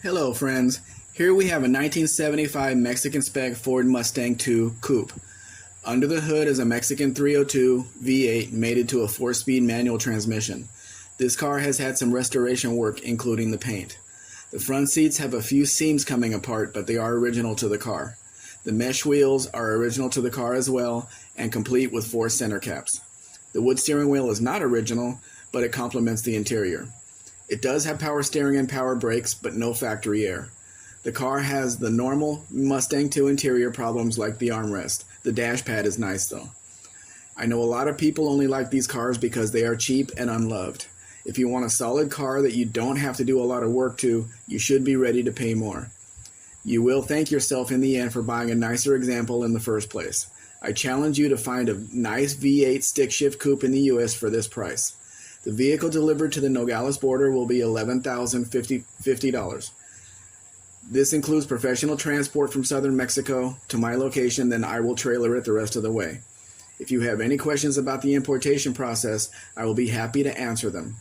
Hello friends, here we have a 1975 Mexican Spec Ford Mustang II Coupe. Under the hood is a Mexican 302 V8 mated to a 4-speed manual transmission. This car has had some restoration work including the paint. The front seats have a few seams coming apart, but they are original to the car. The mesh wheels are original to the car as well and complete with 4 center caps. The wood steering wheel is not original, but it complements the interior. It does have power steering and power brakes, but no factory air. The car has the normal Mustang II interior problems like the armrest. The dash pad is nice though. I know a lot of people only like these cars because they are cheap and unloved. If you want a solid car that you don't have to do a lot of work to, you should be ready to pay more. You will thank yourself in the end for buying a nicer example in the first place. I challenge you to find a nice V8 stick shift coupe in the US for this price. The vehicle delivered to the Nogales border will be $11,050. This includes professional transport from southern Mexico to my location, then I will trailer it the rest of the way. If you have any questions about the importation process, I will be happy to answer them.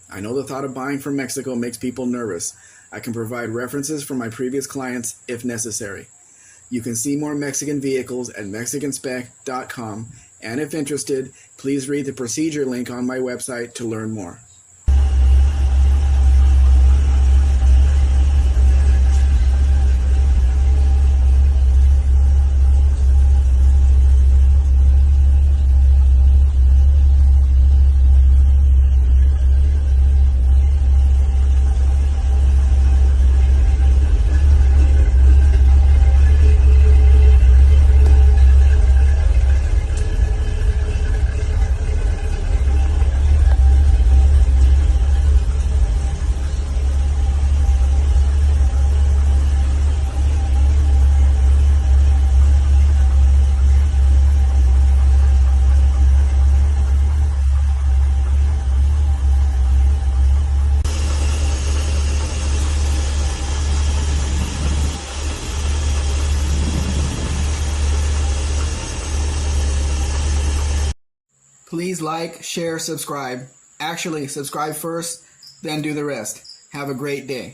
I know the thought of buying from Mexico makes people nervous. I can provide references from my previous clients if necessary. You can see more Mexican vehicles at mexicanspec.com, and if interested, please read the procedure link on my website to learn more. Please like, share, subscribe. Actually, subscribe first, then do the rest. Have a great day.